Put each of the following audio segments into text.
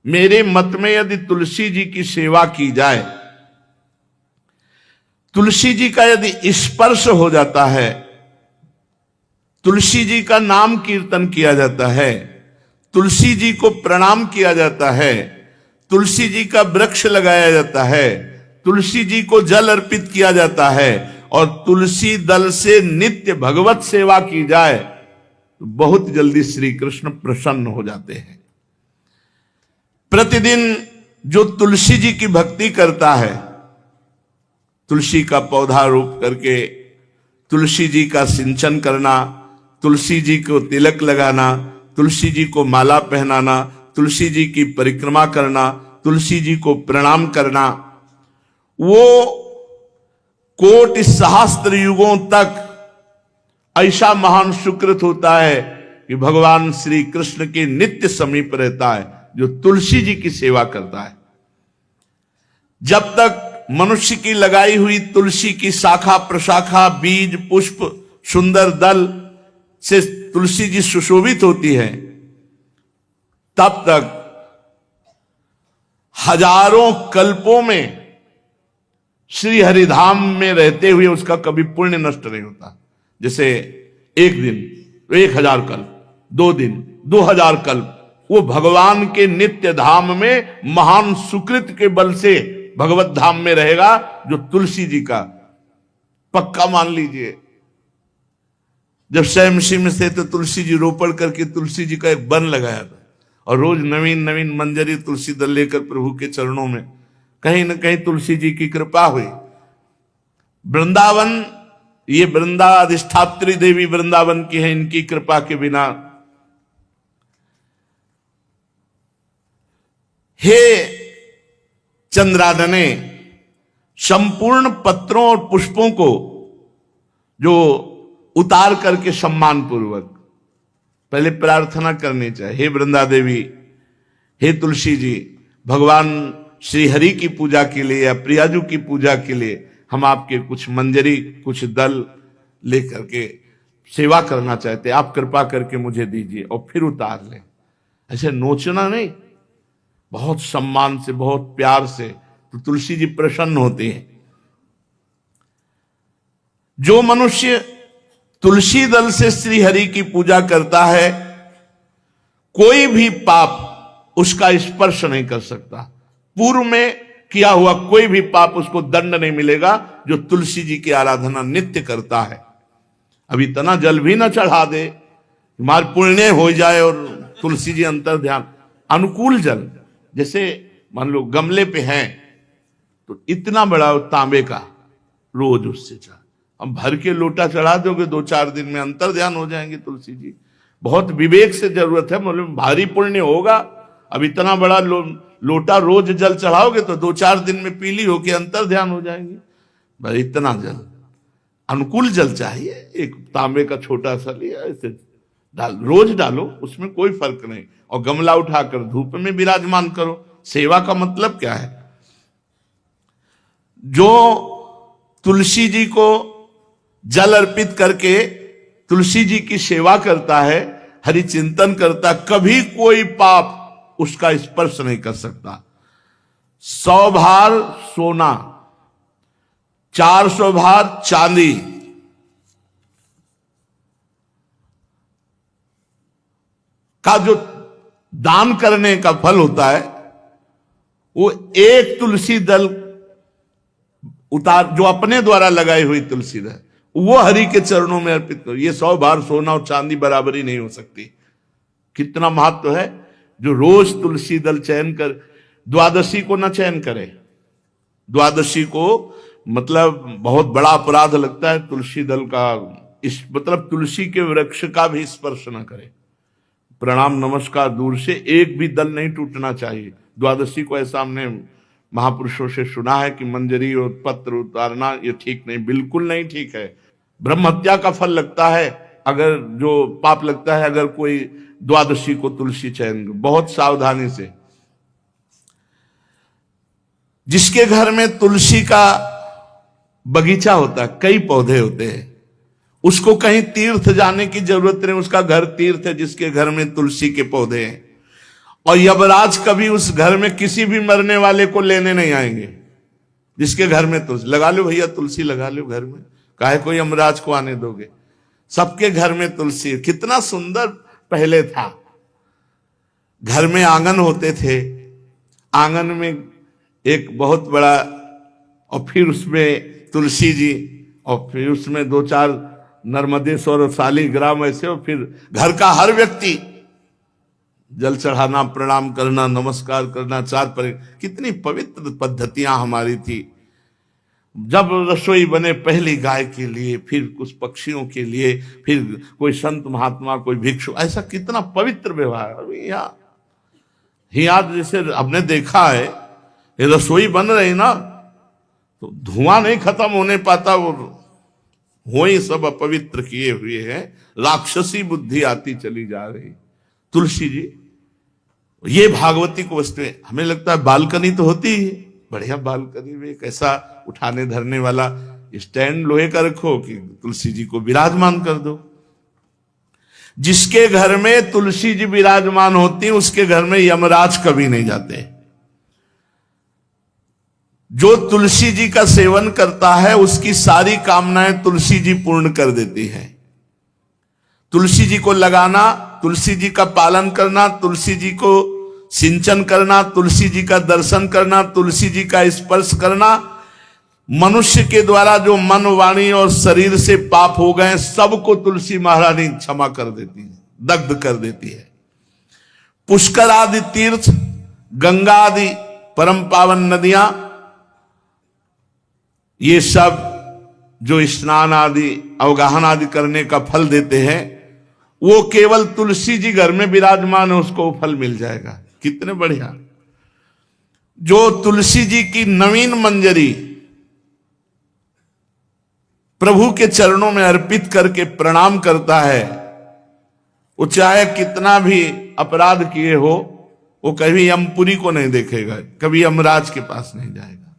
मेरे मत में यदि तुलसी जी की सेवा की जाए, तुलसी जी का यदि स्पर्श हो जाता है, तुलसी जी का नाम कीर्तन किया जाता है, तुलसी जी को प्रणाम किया जाता है, तुलसी जी का वृक्ष लगाया जाता है, तुलसी जी को जल अर्पित किया जाता है और तुलसी दल से नित्य भगवत सेवा की जाए तो बहुत जल्दी श्री कृष्ण प्रसन्न हो जाते हैं। प्रतिदिन जो तुलसी जी की भक्ति करता है, तुलसी का पौधा रोप करके तुलसी जी का सिंचन करना, तुलसी जी को तिलक लगाना, तुलसी जी को माला पहनाना, तुलसी जी की परिक्रमा करना, तुलसी जी को प्रणाम करना, वो कोटि सहस्त्र युगों तक ऐसा महान सुकृत होता है कि भगवान श्री कृष्ण के नित्य समीप रहता है जो तुलसी जी की सेवा करता है। जब तक मनुष्य की लगाई हुई तुलसी की शाखा प्रशाखा, बीज, पुष्प, सुंदर दल से तुलसी जी सुशोभित होती है, तब तक हजारों कल्पों में श्री हरिधाम में रहते हुए उसका कभी पुण्य नष्ट नहीं होता। जैसे एक दिन, 1000 कल्प, 2 दिन, 2000 कल्प वो भगवान के नित्य धाम में महान सुकृत के बल से भगवत धाम में रहेगा, जो तुलसी जी का पक्का मान लीजिए। जब स्वयंसी में से तो तुलसी जी रोपण करके तुलसी जी का एक वन लगाया था और रोज नवीन नवीन मंजरी तुलसी दल लेकर प्रभु के चरणों में, कहीं न कहीं तुलसी जी की कृपा हुई। वृंदावन, ये वृंदाधिष्ठात्री देवी वृंदावन की है, इनकी कृपा के बिना। हे चंद्रादने, संपूर्ण पत्रों और पुष्पों को जो उतार करके सम्मान पूर्वक पहले प्रार्थना करनी चाहिए, हे वृंदा देवी, हे तुलसी जी, भगवान श्री हरि की पूजा के लिए या प्रियाजू की पूजा के लिए हम आपके कुछ मंजरी, कुछ दल लेकर के सेवा करना चाहते हैं, आप कृपा करके मुझे दीजिए, और फिर उतार लें। ऐसे नोचना नहीं, बहुत सम्मान से, बहुत प्यार से, तो तुलसी जी प्रसन्न होते हैं। जो मनुष्य तुलसी दल से श्री हरि की पूजा करता है, कोई भी पाप उसका स्पर्श नहीं कर सकता। पूर्व में किया हुआ कोई भी पाप उसको दंड नहीं मिलेगा, जो तुलसी जी की आराधना नित्य करता है। अब इतना जल भी ना चढ़ा दे, मार पुण्य हो जाए और तुलसी जी अंतर ध्यान, अनुकूल जल, जैसे मान लो गमले पे हैं तो इतना बड़ा तांबे का रोज उससे चढ़ा, हम भर के लोटा चढ़ा दोगे 2-4 दिन में अंतर ध्यान हो जाएंगे तुलसी जी। बहुत विवेक से जरूरत है, मतलब भारी पुण्य होगा। अब इतना बड़ा लोटा रोज जल चढ़ाओगे तो 2-4 दिन में पीली होके अंतर ध्यान हो जाएंगे। भाई इतना जल, अनुकूल जल चाहिए। एक तांबे का छोटा सा लिया, ऐसे रोज डालो, उसमें कोई फर्क नहीं, और गमला उठाकर धूप में विराजमान करो। सेवा का मतलब क्या है? जो तुलसी जी को जल अर्पित करके तुलसी जी की सेवा करता है, हरि चिंतन करता, कभी कोई पाप उसका स्पर्श नहीं कर सकता। 100 भार सोना, 400 भार चांदी, का जो दान करने का फल होता है, वो एक तुलसी दल उतार, जो अपने द्वारा लगाई हुई तुलसी दल, वो हरि के चरणों में अर्पित करो। ये 100 भार सोना और चांदी बराबरी नहीं हो सकती। कितना महत्व है। जो रोज तुलसी दल चयन कर, द्वादशी को ना चयन करे, द्वादशी को मतलब बहुत बड़ा अपराध लगता है तुलसी दल का, इस मतलब तुलसी के वृक्ष का भी स्पर्श ना करे। प्रणाम नमस्कार दूर से, एक भी दल नहीं टूटना चाहिए। द्वादशी को ऐसा हमने महापुरुषों से सुना है कि मंजरी और पत्र उतारना ये ठीक नहीं, बिल्कुल नहीं ठीक है। ब्रह्म हत्या का फल लगता है, अगर जो पाप लगता है अगर कोई द्वादशी को तुलसी चयन, बहुत सावधानी से। जिसके घर में तुलसी का बगीचा होता है, कई पौधे होते हैं, उसको कहीं तीर्थ जाने की जरूरत नहीं, उसका घर तीर्थ है जिसके घर में तुलसी के पौधे हैं। और यमराज कभी उस घर में किसी भी मरने वाले को लेने नहीं आएंगे। जिसके घर में तुलसी लगा लो भैया, तुलसी लगा लो घर में, काहे कोई यमराज को आने दोगे? सबके घर में तुलसी। कितना सुंदर पहले था। घर में आंगन होते थे, आंगन में एक बहुत बड़ा, और फिर उसमें तुलसी जी, और फिर उसमें 2-4 नर्मदेश्वर शालिग्राम ऐसे, और फिर घर का हर व्यक्ति जल चढ़ाना, प्रणाम करना, नमस्कार करना, 4 पर। कितनी पवित्र पद्धतियां हमारी थी। जब रसोई बने पहली गाय के लिए, फिर कुछ पक्षियों के लिए, फिर कोई संत महात्मा, कोई भिक्षु, ऐसा कितना पवित्र व्यवहार। अभी यहाँ जैसे हमने देखा है, ये रसोई बन रही ना, तो धुआं नहीं खत्म होने पाता, वो ही सब अपवित्र किए हुए हैं। राक्षसी बुद्धि आती चली जा रही। तुलसी जी, ये भागवती को वस्तुएं, हमें लगता है बालकनी तो होती ही, बढ़िया बालकनी में एक ऐसा उठाने धरने वाला स्टैंड लोहे का रखो कि तुलसी जी को विराजमान कर दो। जिसके घर में तुलसी जी विराजमान होती है, उसके घर में यमराज कभी नहीं जाते। जो तुलसी जी का सेवन करता है, उसकी सारी कामनाएं तुलसी जी पूर्ण कर देती हैं। तुलसी जी को लगाना, तुलसी जी का पालन करना, तुलसी जी को सिंचन करना, तुलसी जी का दर्शन करना, तुलसी जी का स्पर्श करना, मनुष्य के द्वारा जो मन, वाणी और शरीर से पाप हो गए, सबको तुलसी महारानी क्षमा कर देती है, दग्ध कर देती है। पुष्कर आदि तीर्थ, गंगा आदि परम पावन नदियां, ये सब जो स्नान आदि, अवगाहन आदि करने का फल देते हैं, वो केवल तुलसी जी घर में विराजमान है, उसको फल मिल जाएगा। कितने बढ़िया। जो तुलसी जी की नवीन मंजरी प्रभु के चरणों में अर्पित करके प्रणाम करता है, वो चाहे कितना भी अपराध किए हो, वो कभी यमपुरी को नहीं देखेगा, कभी यमराज के पास नहीं जाएगा।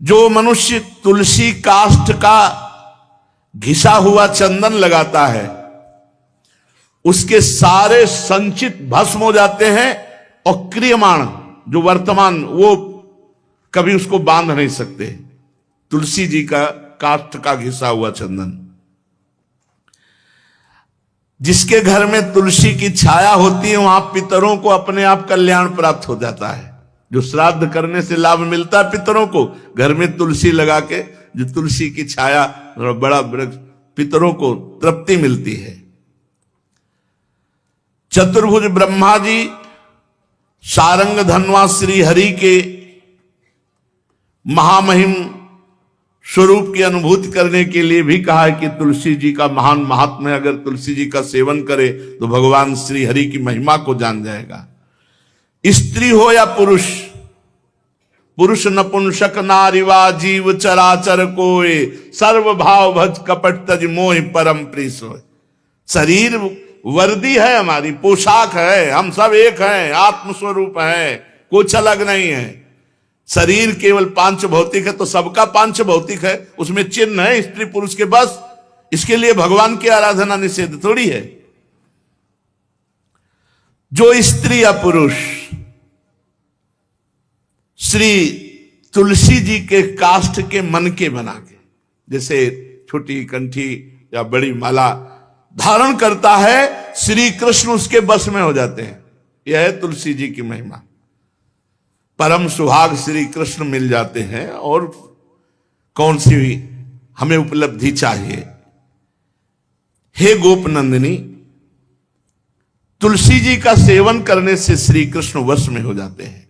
जो मनुष्य तुलसी काष्ठ का घिसा हुआ चंदन लगाता है, उसके सारे संचित भस्म हो जाते हैं, और क्रियमाण जो वर्तमान, वो कभी उसको बांध नहीं सकते। तुलसी जी का काष्ठ का घिसा हुआ चंदन। जिसके घर में तुलसी की छाया होती है, वहां पितरों को अपने आप कल्याण प्राप्त हो जाता है। जो श्राद्ध करने से लाभ मिलता है पितरों को, घर में तुलसी लगा के, जो तुलसी की छाया, बड़ा वृक्ष, पितरों को तृप्ति मिलती है। चतुर्भुज ब्रह्मा जी सारंग धनवा श्री हरि के महामहिम स्वरूप की अनुभूति करने के लिए भी कहा है कि तुलसी जी का महान महात्म्य, अगर तुलसी जी का सेवन करे तो भगवान श्री हरि की महिमा को जान जाएगा। स्त्री हो या पुरुष, पुरुष नपुंसक नारीवा जीव चराचर कोय, सर्व भाव भज कपट तज मोहि परम प्रिय सोय। शरीर वर्दी है, हमारी पोशाक है, हम सब एक हैं, आत्मस्वरूप है, कुछ अलग नहीं है। शरीर केवल 5 भौतिक है, तो सबका 5 भौतिक है, उसमें चिन्ह है स्त्री पुरुष के, बस। इसके लिए भगवान की आराधना निषेध थोड़ी है। जो स्त्री या पुरुष श्री तुलसी जी के काष्ठ के मन के बना के, जैसे छोटी कंठी या बड़ी माला धारण करता है, श्री कृष्ण उसके बस में हो जाते हैं। यह है तुलसी जी की महिमा। परम सुहाग श्री कृष्ण मिल जाते हैं, और कौन सी भी हमें उपलब्धि चाहिए। हे गोपनंदिनी, तुलसी जी का सेवन करने से श्री कृष्ण वश में हो जाते हैं।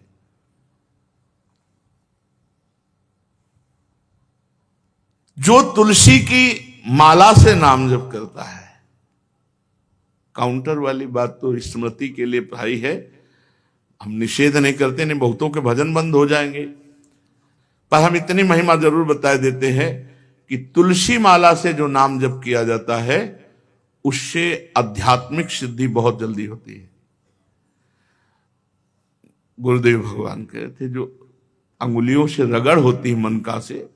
जो तुलसी की माला से नाम जप करता है, काउंटर वाली बात तो स्मृति के लिए भाई है, हम निषेध नहीं करते, नहीं बहुतों के भजन बंद हो जाएंगे, पर हम इतनी महिमा जरूर बता देते हैं कि तुलसी माला से जो नाम जप किया जाता है, उससे आध्यात्मिक सिद्धि बहुत जल्दी होती है। गुरुदेव भगवान कहते, जो अंगुलियों से रगड़ होती है मन का से,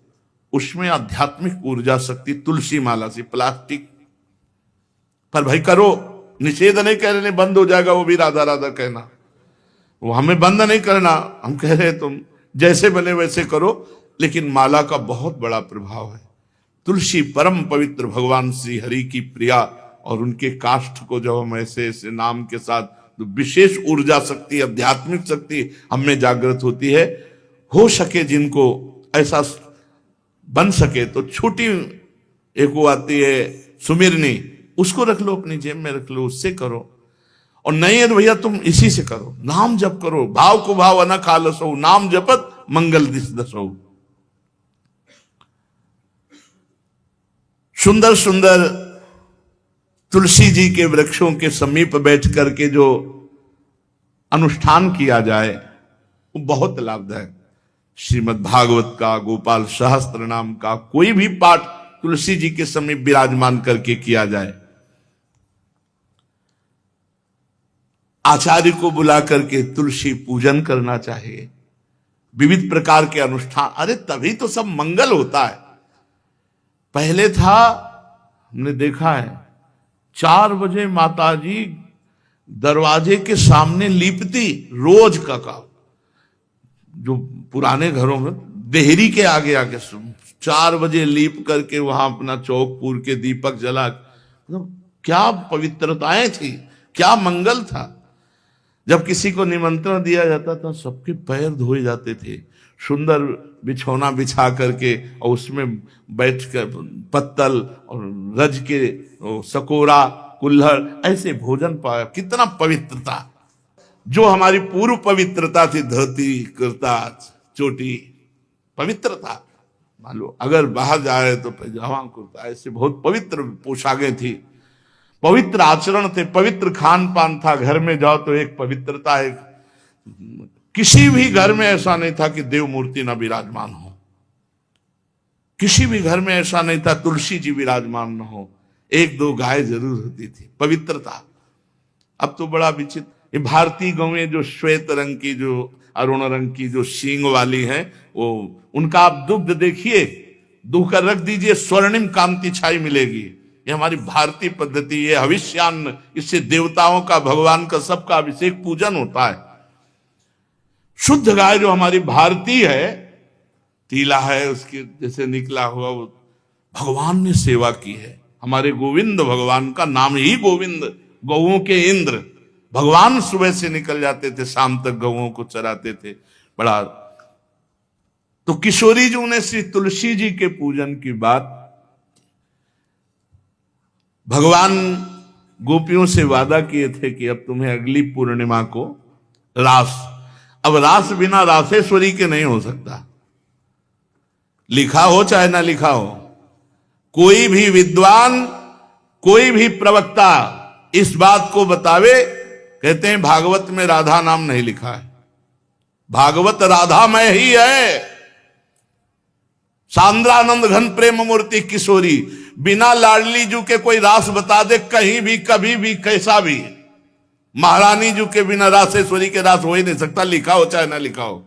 उसमें आध्यात्मिक ऊर्जा शक्ति तुलसी माला से। प्लास्टिक पर भाई करो, निषेध नहीं कह रहे, बंद हो जाएगा वो भी राधा राधा कहना। वो हमें बंद नहीं करना, हम कह रहे तुम जैसे बने वैसे करो, लेकिन माला का बहुत बड़ा प्रभाव है। तुलसी परम पवित्र, भगवान श्री हरि की प्रिया, और उनके काष्ठ को जब हम ऐसे ऐसे नाम के साथ, तो विशेष ऊर्जा शक्ति, आध्यात्मिक शक्ति हम में जागृत होती है। हो सके जिनको ऐसा बन सके तो छोटी एक वो आती है सुमिरनी, उसको रख लो, अपनी जेब में रख लो, उससे करो। और नहीं है तो भैया तुम इसी से करो, नाम जप करो, भाव को भाव अनख आलसो, नाम जपत मंगल दिस दसो। सुंदर सुंदर तुलसी जी के वृक्षों के समीप बैठ करके जो अनुष्ठान किया जाए वो बहुत लाभदायक। श्रीमद् भागवत का, गोपाल सहस्त्र नाम का कोई भी पाठ तुलसी जी के समीप विराजमान करके किया जाए, आचार्य को बुला करके तुलसी पूजन करना चाहिए, विविध प्रकार के अनुष्ठान, अरे तभी तो सब मंगल होता है। पहले था, हमने देखा है, 4 बजे माताजी दरवाजे के सामने लीपती, रोज का काम। जो पुराने घरों में देहरी के आगे आके 4 बजे लीप करके वहां अपना चौकपुर के दीपक जला, मतलब क्या पवित्रताएं थी, क्या मंगल था। जब किसी को निमंत्रण दिया जाता था सबके पैर धोए जाते थे, सुंदर बिछौना बिछा करके, और उसमें बैठ कर पत्तल और रज के सकोरा कुल्हड़ ऐसे भोजन पाया, कितना पवित्रता। जो हमारी पूर्व पवित्रता थी, धोती कुर्ता चोटी, पवित्रता। मान लो अगर बाहर जा रहे तो पैजामा कुर्ता, ऐसे बहुत पवित्र पोशाकें थी, पवित्र आचरण थे, पवित्र खान पान था। घर में जाओ तो एक पवित्रता, एक किसी भी घर में ऐसा नहीं था कि देव मूर्ति ना विराजमान हो, किसी भी घर में ऐसा नहीं था तुलसी जी विराजमान न हो, 1-2 गाय जरूर होती थी, पवित्रता। अब तो बड़ा विचित्र, ये भारतीय गौएं जो श्वेत रंग की, जो अरुण रंग की, जो सींग वाली हैं, वो उनका आप दुग्ध देखिए, दूह कर रख दीजिए, स्वर्णिम कांति छाई मिलेगी। ये हमारी भारतीय पद्धति, ये हविष्यान्न, इससे देवताओं का, भगवान का, सबका अभिषेक पूजन होता है। शुद्ध गाय जो हमारी भारतीय है, तीला है उसके जैसे निकला हुआ, वो भगवान ने सेवा की है। हमारे गोविंद भगवान का नाम ही गोविंद, गौओं के इंद्र। भगवान सुबह से निकल जाते थे, शाम तक गौओं को चराते थे। बड़ा तो किशोरी जी ने श्री तुलसी जी के पूजन की बात, भगवान गोपियों से वादा किए थे कि अब तुम्हें अगली पूर्णिमा को रास, अब रास बिना रासेश्वरी के नहीं हो सकता, लिखा हो चाहे ना लिखा हो। कोई भी विद्वान, कोई भी प्रवक्ता इस बात को बतावे, कहते हैं भागवत में राधा नाम नहीं लिखा है, भागवत राधामय ही है। सांद्रानंद घन प्रेम मूर्ति किशोरी, बिना लाडली जू के कोई रास बता दे कहीं भी, कभी भी, कैसा भी, महारानी जू के बिना रासेश्वरी के रास हो ही नहीं सकता, लिखा हो चाहे ना लिखा हो।